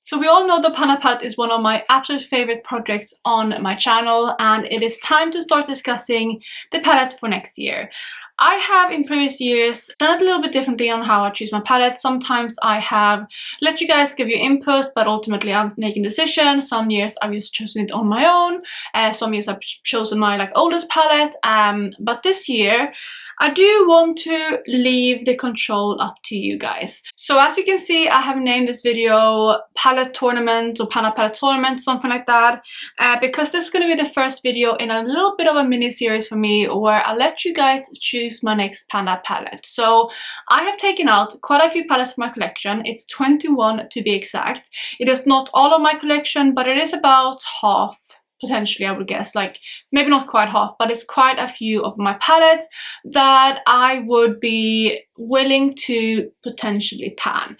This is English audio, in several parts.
So we all know the Pana palette is one of my absolute favorite projects on my channel, and it is time to start discussing the palette for next year. I have in previous years done it a little bit differently on how I choose my palette. Sometimes I have let you guys give your input, but ultimately I'm making decisions. Some years I've just chosen it on my own. Some years I've chosen my oldest palette. But this year I do want to leave the control up to you guys. So as you can see, I have named this video Palette Tournament or Pana Palette Tournament, something like that, because this is going to be the first video in a little bit of a mini series for me where I let you guys choose my next Pana palette. So I have taken out quite a few palettes from my collection. It's 21 to be exact. It is not all of my collection, but it is about half. Potentially, I would guess, maybe not quite half, but it's quite a few of my palettes that I would be willing to potentially pan.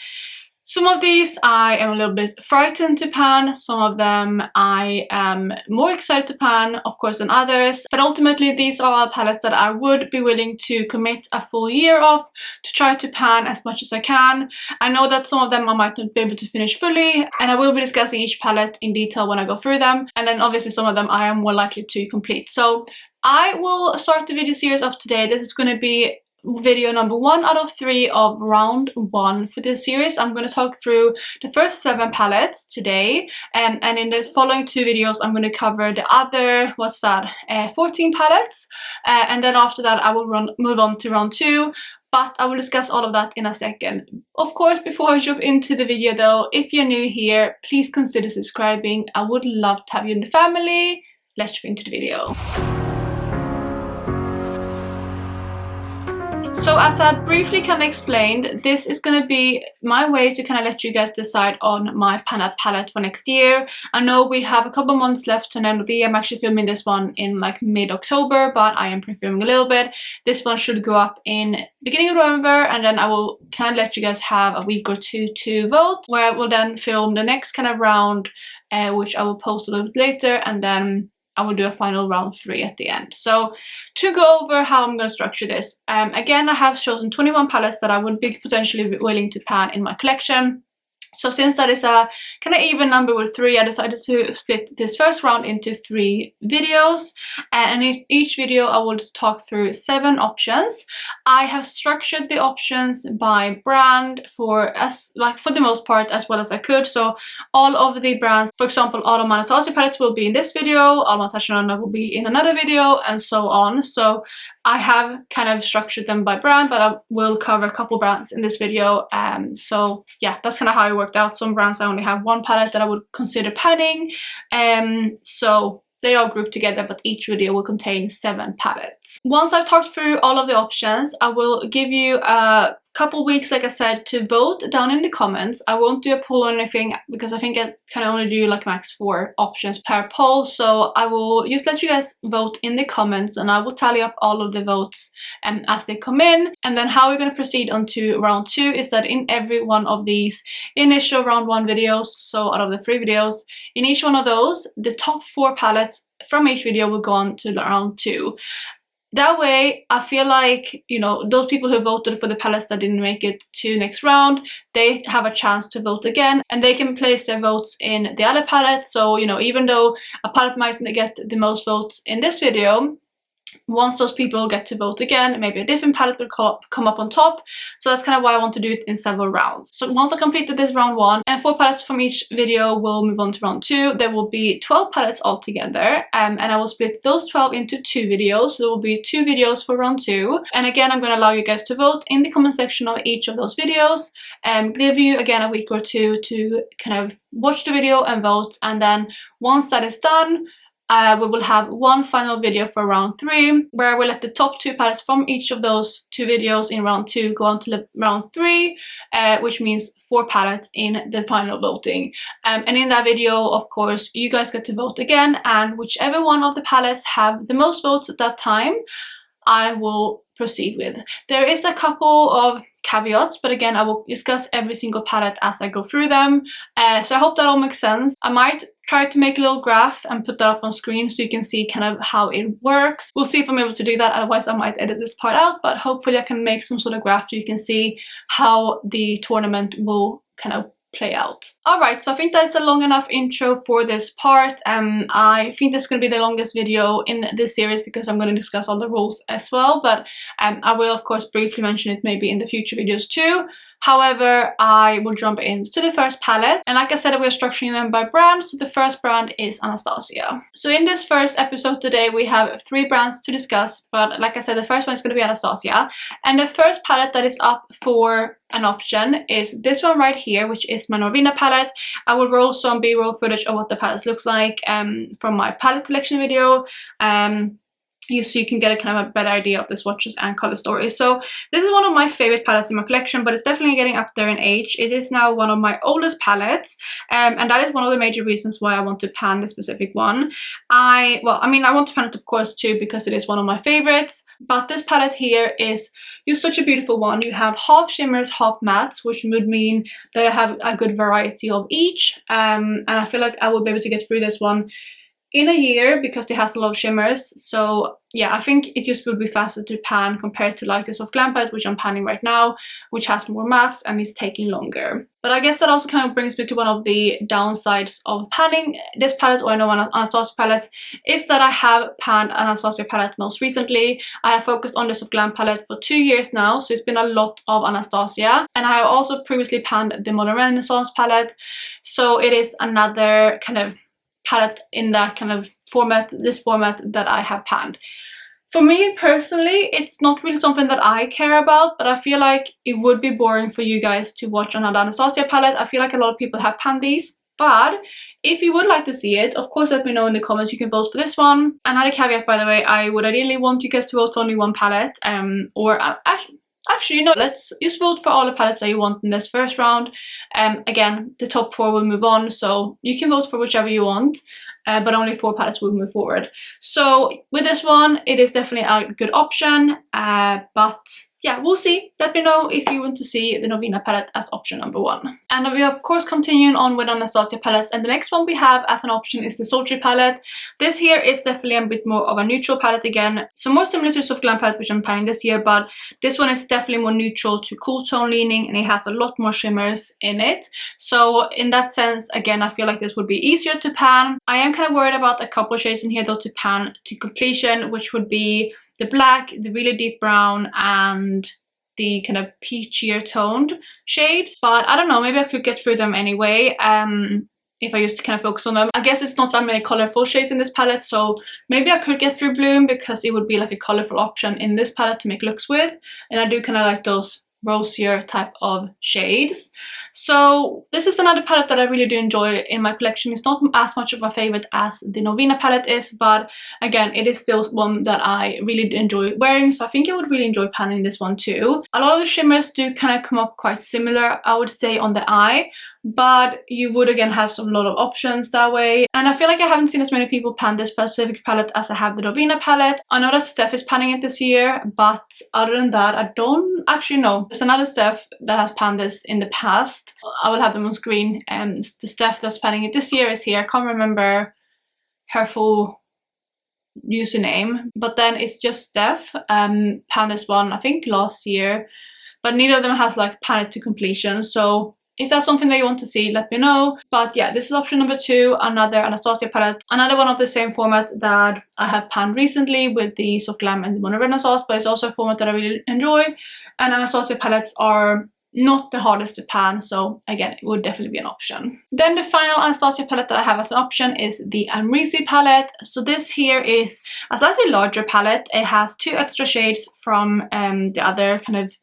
Some of these I am a little bit frightened to pan, some of them I am more excited to pan, of course, than others, but ultimately these are all palettes that I would be willing to commit a full year of to try to pan as much as I can. I know that some of them I might not be able to finish fully, and I will be discussing each palette in detail when I go through them, and then obviously some of them I am more likely to complete. So I will start the video series of today. This is going to be video number 1 out of 3 of round 1 for this series. I'm going to talk through the first 7 palettes today, and in the following 2 videos I'm going to cover the other 14 palettes, and then after that I will move on to round 2. But I will discuss all of that in a second. Of course, before I jump into the video though, if you're new here, please consider subscribing. I would love to have you in the family. Let's jump into the video. So as I briefly explained, this is going to be my way to let you guys decide on my Pana palette for next year. I know we have a couple months left to the end of the year. I'm actually filming this one in mid-October, but I am pre-filming a little bit. This one should go up in beginning of November, and then I will let you guys have a week or two to vote, where I will then film the next round, which I will post a little bit later, and then I will do a final round 3 at the end. So to go over how I'm going to structure this, again I have chosen 21 palettes that I would be potentially willing to pan in my collection. So since that is a even number with 3, I decided to split this first round into 3 videos, and in each video I will just talk through 7 options. I have structured the options by brand for the most part as well as I could. So all of the brands, for example, all of my Anastasia palettes will be in this video, all of Anastasia Norvina will be in another video, and so on. So I have structured them by brand, but I will cover a couple brands in this video. So yeah, that's how it worked out. Some brands I only have 1 palette that I would consider panning. So they are grouped together, but each video will contain 7 palettes. Once I've talked through all of the options, I will give you a couple weeks, like I said, to vote down in the comments. I won't do a poll or anything because I think I can only do max 4 options per poll. So I will just let you guys vote in the comments, and I will tally up all of the votes as they come in. And then how we're going to proceed on to round 2 is that in every one of these initial round 1 videos, so out of the 3 videos, in each one of those, the top 4 palettes from each video will go on to round 2. That way, I feel like, those people who voted for the palettes that didn't make it to next round, they have a chance to vote again, and they can place their votes in the other palette. So, even though a palette might get the most votes in this video, once those people get to vote again, maybe a different palette will come up on top. So that's why I want to do it in several rounds. So once I completed this round 1 and 4 palettes from each video will move on to round 2, there will be 12 palettes altogether, and I will split those 12 into 2 videos. So there will be 2 videos for round 2, and again I'm going to allow you guys to vote in the comment section of each of those videos, and give you again a week or 2 to watch the video and vote. And then once that is done, we will have 1 final video for round 3, where I will let the top 2 palettes from each of those 2 videos in round 2 go on to round 3, which means 4 palettes in the final voting. And in that video, of course, you guys get to vote again, and whichever one of the palettes have the most votes at that time, I will proceed with. There is a couple of caveats, but again I will discuss every single palette as I go through them. So I hope that all makes sense. I might try to make a little graph and put that up on screen so you can see how it works. We'll see if I'm able to do that, otherwise I might edit this part out, but hopefully I can make some sort of graph so you can see how the tournament will play out. Alright, so I think that's a long enough intro for this part. I think this is going to be the longest video in this series because I'm going to discuss all the rules as well, but I will of course briefly mention it maybe in the future videos too. However, I will jump into the first palette, and like I said, we're structuring them by brand, so the first brand is Anastasia. So in this first episode today, we have 3 brands to discuss, but like I said, the first one is going to be Anastasia, and the first palette that is up for an option is this one right here, which is my Norvina palette. I will roll some B-roll footage of what the palette looks like from my palette collection video. So you can get a kind of a better idea of the swatches and color stories. So this is one of my favorite palettes in my collection, but it's definitely getting up there in age. It is now one of my oldest palettes, and that is one of the major reasons why I want to pan this specific one. I want to pan it of course too because it is one of my favorites, but this palette here is just such a beautiful one. You have half shimmers, half mattes, which would mean that I have a good variety of each, and I feel like I will be able to get through this one in a year because it has a lot of shimmers. So yeah, I think it just will be faster to pan compared to like the soft glam palette, which I'm panning right now, which has more mattes and is taking longer. But I guess that also kind of brings me to one of the downsides of panning this palette, or I know Anastasia palettes, is that I have panned Anastasia palette most recently. I have focused on the soft glam palette for 2 years now, so it's been a lot of Anastasia, and I have also previously panned the Modern Renaissance palette, so it is another kind of palette in that kind of format, this format that I have panned. For me personally, it's not really something that I care about, but I feel like it would be boring for you guys to watch another Anastasia palette. I feel like a lot of people have panned these, but if you would like to see it, of course let me know in the comments. You can vote for this one. Another caveat, by the way, I would ideally want you guys to vote for only one palette, Actually, you know, let's just vote for all the palettes that you want in this first round. Again, the top 4 will move on, so you can vote for whichever you want, but only 4 palettes will move forward. So with this one, it is definitely a good option, but yeah, we'll see. Let me know if you want to see the Norvina palette as option number 1. And we are of course continuing on with Anastasia palettes, and the next one we have as an option is the Sultry palette. This here is definitely a bit more of a neutral palette again, so more similar to soft glam palette which I'm panning this year, but this one is definitely more neutral to cool tone leaning, and it has a lot more shimmers in it. So in that sense, again, I feel like this would be easier to pan. I am kind of worried about a couple shades in here though to pan to completion, which would be the black, the really deep brown, and the kind of peachier toned shades. But I don't know, maybe I could get through them anyway if I used to kind of focus on them. I guess it's not that many colorful shades in this palette, so maybe I could get through Bloom because it would be like a colorful option in this palette to make looks with, and I do kind of like those rosier type of shades. So this is another palette that I really do enjoy in my collection. It's not as much of a favorite as the Norvina palette is, but again, it is still one that I really enjoy wearing, so I think I would really enjoy panning this one too. A lot of the shimmers do kind of come up quite similar, I would say, on the eye, but you would again have some lot of options that way. And I feel like I haven't seen as many people pan this specific palette as I have the Norvina palette. I know that Steph is panning it this year, but other than that, I don't actually know. There's another Steph that has panned this in the past. I will have them on screen, and the Steph that's panning it this year is here. I can't remember her full username, but then it's just Steph panned this one I think last year, but neither of them has like panned it to completion. So if that's something that you want to see, let me know. But yeah, this is option number 2, another Anastasia palette, another one of the same format that I have panned recently with the soft glam and the Modern Renaissance, but it's also a format that I really enjoy, and Anastasia palettes are not the hardest to pan, so again, it would definitely be an option. Then the final Anastasia palette that I have as an option is the Amrezy palette. So this here is a slightly larger palette. It has 2 extra shades from the other kind of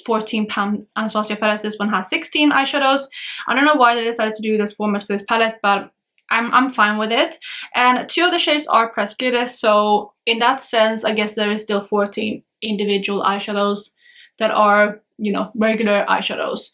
14-pound Anastasia palette. This one has 16 eyeshadows. I don't know why they decided to do this format for this palette, but I'm fine with it. And 2 of the shades are pressed glitter, so in that sense, I guess there is still 14 individual eyeshadows that are, you know, regular eyeshadows.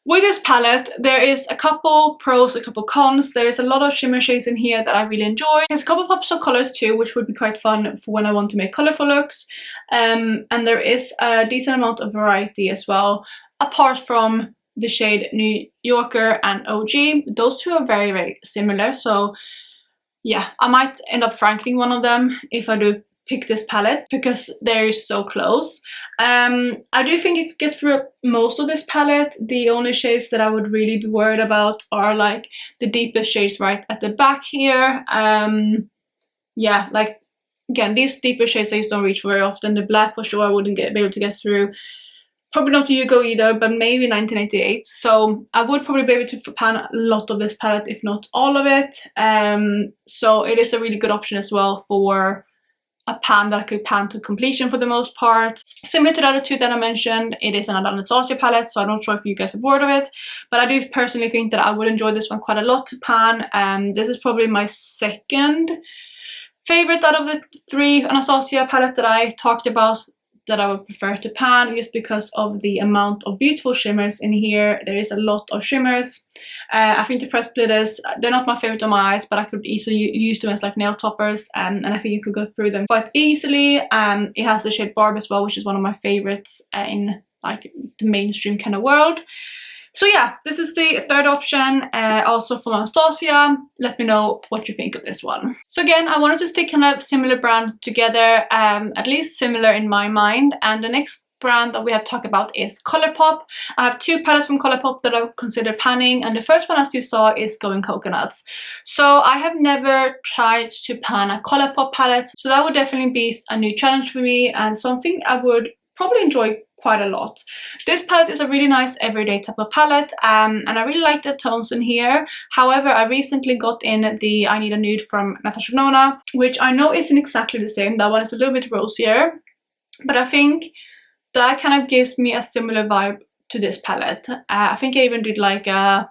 With this palette, there is a couple pros, a couple cons. There is a lot of shimmer shades in here that I really enjoy. There's a couple pops of colors too, which would be quite fun for when I want to make colorful looks. And there is a decent amount of variety as well, apart from the shade New Yorker and OG. Those 2 are very, very similar. So yeah, I might end up franking one of them if I do pick this palette because they're so close. I do think you could get through most of this palette. The only shades that I would really be worried about are like the deepest shades right at the back here. Yeah, like again, these deeper shades I just don't reach very often. The black for sure I wouldn't be able to get through. Probably not Hugo either, but maybe 1988. So I would probably be able to pan a lot of this palette, if not all of it. So it is a really good option as well for a pan that I could pan to completion for the most part. Similar to the other two that I mentioned, it is another Anastasia palette, so I'm not sure if you guys are bored of it, but I do personally think that I would enjoy this one quite a lot to pan. This is probably my second favorite out of the 3 Anastasia palettes that I talked about that I would prefer to pan, just because of the amount of beautiful shimmers in here. There is a lot of shimmers. I think the press splitters, they're not my favorite on my eyes, but I could easily use them as like nail toppers, and I think you could go through them quite easily. It has the shade Barb as well, which is one of my favorites in like the mainstream kind of world. So yeah, this is the third option, also from Anastasia. Let me know what you think of this one. So again, I wanted to stick kind of similar brands together, at least similar in my mind. And the next brand that we have talked about is ColourPop. I have 2 palettes from ColourPop that I would consider panning, and the first one, as you saw, is Going Coconuts. So I have never tried to pan a ColourPop palette, so that would definitely be a new challenge for me and something I would probably enjoy quite a lot. This palette is a really nice everyday type of palette, and I really like the tones in here. However, I recently got in the I Need a Nude from Anastasia Norvina, which I know isn't exactly the same. That one is a little bit rosier, but I think that kind of gives me a similar vibe to this palette. I think I even did like a,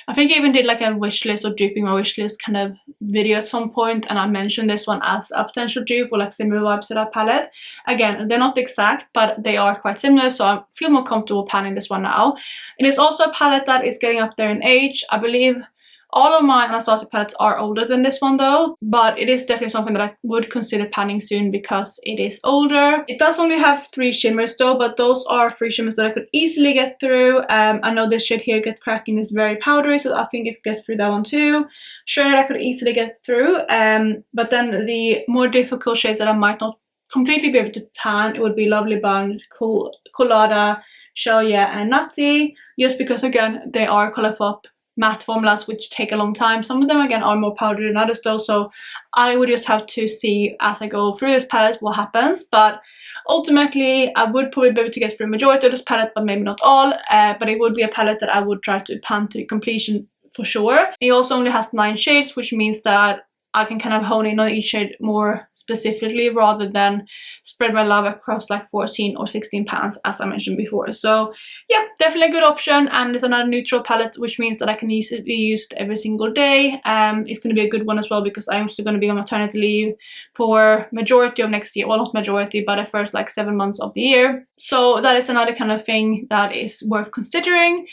I think I even did like a wish list or duping my wish list kind of video at some point, and I mentioned this one as a potential dupe or like similar vibes to that palette. Again, they're not exact, but they are quite similar, so I feel more comfortable panning this one now. It is also a palette that is getting up there in age. I believe all of my Anastasia palettes are older than this one though, but it is definitely something that I would consider panning soon because it is older. It does only have 3 shimmers though, but those are 3 shimmers that I could easily get through. I know this shade here, Get Cracking, is very powdery, so I think I could get through that one too. Sure, I could easily get through, but then the more difficult shades that I might not completely be able to pan, it would be Lovely Bond, Colada, Shellya, and Nazi, just because again, they are ColourPop matte formulas which take a long time. Some of them again are more powdery than others though, so I would just have to see as I go through this palette what happens. But ultimately I would probably be able to get through majority of this palette, but maybe not all. But it would be a palette that I would try to pan to completion for sure. It also only has 9 shades, which means that I can kind of hone in on each shade more specifically rather than spread my love across like 14 or 16 pans as I mentioned before. So yeah, definitely a good option, and it's another neutral palette, which means that I can easily use it every single day. It's going to be a good one as well because I'm also going to be on maternity leave for majority of next year. Well, not majority, but the first like 7 months of the year. So that is another kind of thing that is worth considering.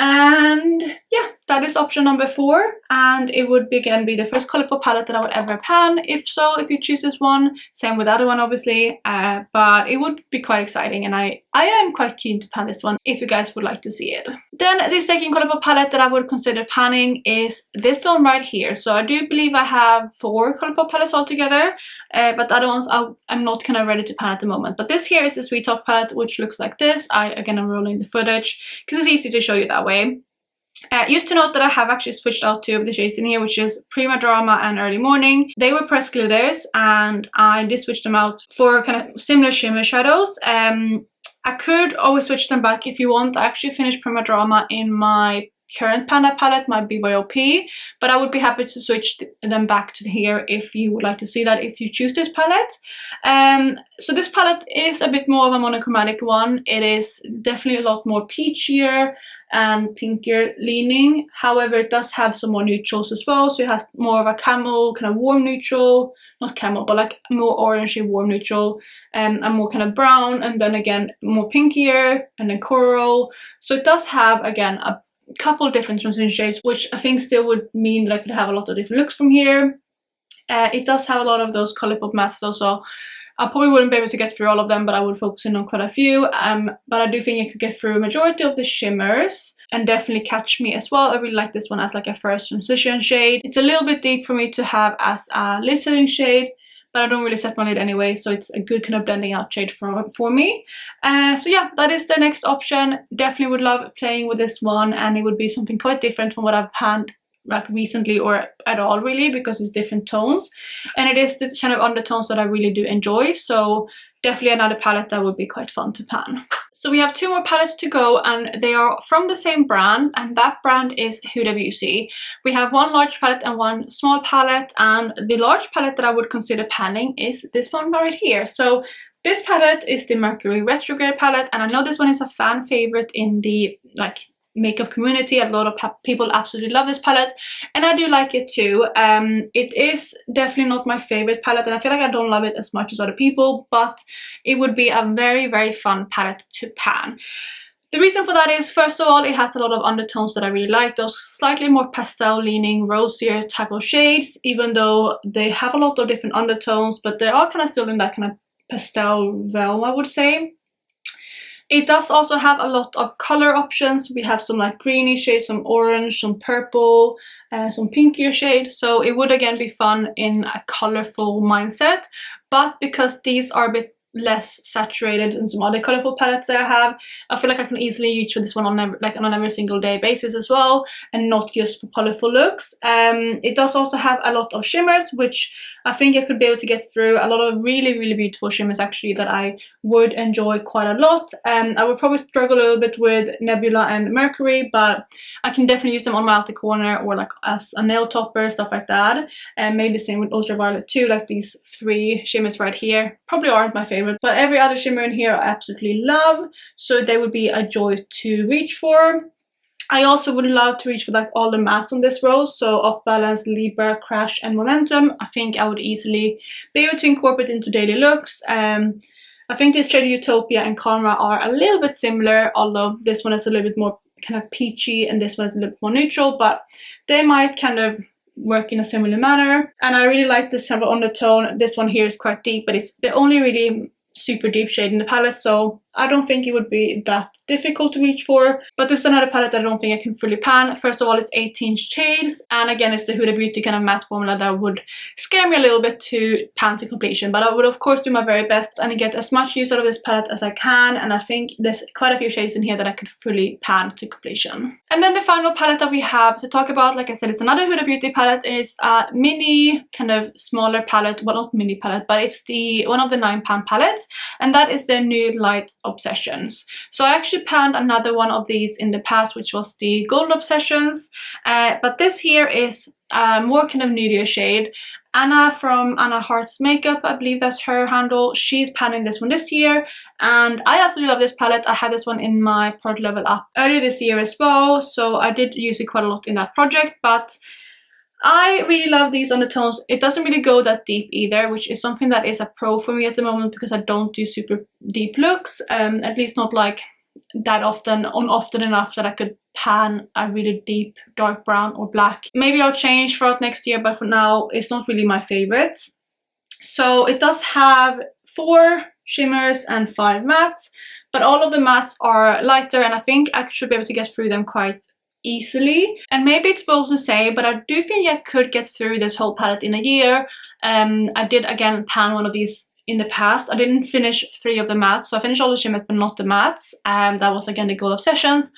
And yeah, that is option number 4, and it would again be the first ColourPop palette that I would ever pan. If you choose this one, same with the other one obviously, but it would be quite exciting, and I am quite keen to pan this one if you guys would like to see it. Then the second ColourPop palette that I would consider panning is this one right here. So I do believe I have 4 ColourPop palettes altogether, but the other ones I'm not kind of ready to pan at the moment. But this here is the Sweet Talk palette, which looks like this. Again, I'm rolling the footage because it's easy to show you that way. Just to note that I have actually switched out 2 of the shades in here, which is Prima Drama and Early Morning. They were pressed glitters, and I did switch them out for kind of similar shimmer shadows. I could always switch them back if you want. I actually finished Prima Drama in my current Panda palette, my BYOP, but I would be happy to switch them back to here if you would like to see that, if you choose this palette. So this palette is a bit more of a monochromatic one. It is definitely a lot more peachier and pinkier leaning. However, it does have some more neutrals as well, so it has more of a camel kind of warm neutral, not camel, but like more orangey warm neutral, and more kind of brown, and then again more pinkier, and then coral. So it does have again a couple different transition shades, which I think still would mean that I could have a lot of different looks from here. It does have a lot of those ColourPop mattes though, so I probably wouldn't be able to get through all of them, but I would focus in on quite a few. But I do think I could get through a majority of the shimmers and definitely Catch Me as well. I really like this one as like a first transition shade. It's a little bit deep for me to have as a lid setting shade, but I don't really set my lid anyway, so it's a good kind of blending out shade for me. So yeah, that is the next option. Definitely would love playing with this one, and it would be something quite different from what I've panned like recently or at all really, because it's different tones, and it is the kind of undertones that I really do enjoy. So definitely another palette that would be quite fun to pan. So we have 2 more palettes to go, and they are from the same brand, and that brand is Huda Beauty. We have 1 large palette and 1 small palette, and the large palette that I would consider panning is this one right here. So this palette is the Mercury Retrograde palette, and I know this one is a fan favorite in the like makeup community. A lot of people absolutely love this palette, and I do like it too. It is definitely not my favorite palette, and I feel like I don't love it as much as other people, but it would be a very fun palette to pan. The reason for that is, first of all, it has a lot of undertones that I really like, those slightly more pastel leaning, rosier type of shades, even though they have a lot of different undertones, but they are kind of still in that kind of pastel realm, I would say. It does also have a lot of color options. We have some like greeny shades, some orange, some purple, some pinkier shades. So it would again be fun in a colorful mindset. But because these are a bit less saturated than some other colorful palettes that I have, I feel like I can easily use for this one on every single day basis as well, and not just for colorful looks. It does also have a lot of shimmers, which I think I could be able to get through. A lot of really beautiful shimmers actually that I would enjoy quite a lot. I would probably struggle a little bit with Nebula and Mercury, but I can definitely use them on my outer corner or like as a nail topper, stuff like that. And maybe same with Ultraviolet too, like these 3 shimmers right here. Probably aren't my favorite, but every other shimmer in here I absolutely love, so they would be a joy to reach for. I also would love to reach for like all the mattes on this row, so Off Balance, Libra, Crash, and Momentum. I think I would easily be able to incorporate into daily looks. I think this shade Utopia and Karma are a little bit similar, although this one is a little bit more kind of peachy and this one is a little bit more neutral, but they might kind of work in a similar manner. And I really like this kind of undertone. This one here is quite deep, but it's the only really super deep shade in the palette, so I don't think it would be that difficult to reach for. But this is another palette that I don't think I can fully pan. First of all, it's 18 shades, and again it's the Huda Beauty kind of matte formula that would scare me a little bit to pan to completion, but I would of course do my very best and get as much use out of this palette as I can, and I think there's quite a few shades in here that I could fully pan to completion. And then the final palette that we have to talk about, like I said, it's another Huda Beauty palette. It's a mini kind of smaller palette, well not mini palette, but it's the one of the 9 pan palettes, and that is the Nude Light Obsessions. So I actually panned another one of these in the past, which was the Gold Obsessions, but this here is more kind of nudier shade. Anna from Anna Hearts Makeup, I believe that's her handle, she's panning this one this year, and I absolutely love this palette. I had this one in my product level up earlier this year as well, so I did use it quite a lot in that project, but I really love these undertones. It doesn't really go that deep either, which is something that is a pro for me at the moment, because I don't do super deep looks, at least not like that often, often enough that I could pan a really deep dark brown or black. Maybe I'll change throughout next year, but for now it's not really my favorites. So it does have 4 shimmers and 5 mattes, but all of the mattes are lighter, and I think I should be able to get through them quite easily. And maybe it's bold to say, but I do think I could get through this whole palette in a year. I did again pan one of these in the past. I didn't finish 3 of the mattes, so I finished all the shimmers but not the mattes, and that was again the Gold Obsessions.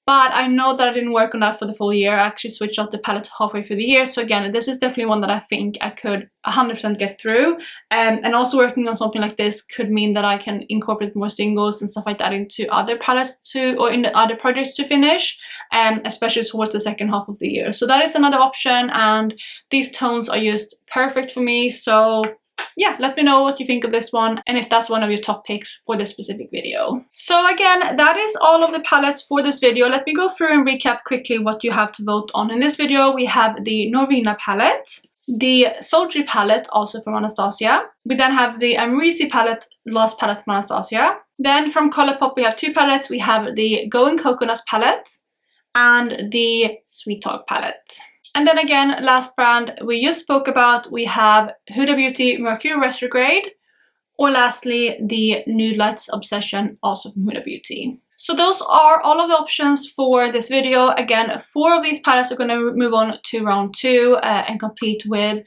But I know that I didn't work on that for the full year. I actually switched out the palette halfway through the year, so again this is definitely one that I think I could 100% get through, and also working on something like this could mean that I can incorporate more singles and stuff like that into other palettes or in the other projects to finish, especially towards the second half of the year. So that is another option, and these tones are just perfect for me. So yeah, let me know what you think of this one, and if that's one of your top picks for this specific video. So again, that is all of the palettes for this video. Let me go through and recap quickly what you have to vote on. In this video, we have the Norvina palette, the Sultry palette, also from Anastasia. We then have the Amrezy palette, last palette from Anastasia. Then from ColourPop, we have 2 palettes. We have the Going Coconut palette and the Sweet Talk palette. And then again, last brand we just spoke about, we have Huda Beauty Mercury Retrograde, or lastly the Nude Lights Obsession, also from Huda Beauty. So those are all of the options for this video. Again, 4 of these palettes are going to move on to round 2 and compete with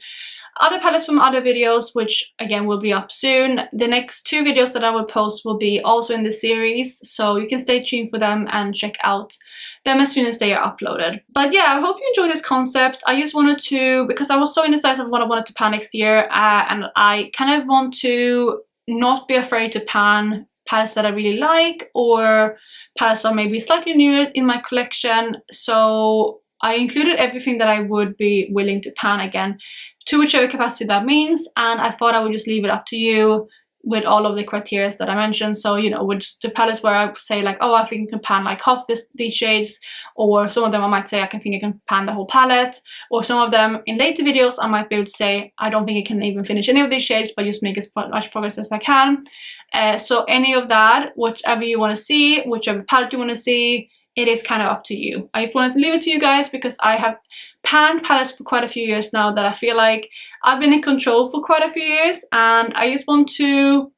other palettes from other videos, which again will be up soon. The next 2 videos that I will post will be also in the series, so you can stay tuned for them and check out them as soon as they are uploaded. But yeah, I hope you enjoy this concept. I just wanted to, because I was so indecisive of what I wanted to pan next year, and I kind of want to not be afraid to pan palettes that I really like, or palettes that are maybe slightly newer in my collection. So I included everything that I would be willing to pan again, to whichever capacity that means, and I thought I would just leave it up to you with all of the criteria that I mentioned. So, you know, with the palettes where I say like, oh, I think I can pan like half these shades, or some of them I might say I think I can pan the whole palette, or some of them in later videos I might be able to say I don't think I can even finish any of these shades, but just make as much progress as I can. So any of that, whatever you want to see, whichever palette you want to see, it is kind of up to you. I just wanted to leave it to you guys because I have panned palettes for quite a few years now that I feel like I've been in control for quite a few years, and I just want to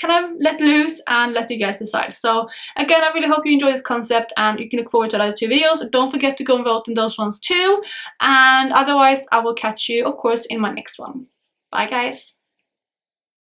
kind of let loose and let you guys decide. So again, I really hope you enjoy this concept, and you can look forward to the other 2 videos. Don't forget to go and vote in those ones too, and otherwise I will catch you of course in my next one. Bye guys.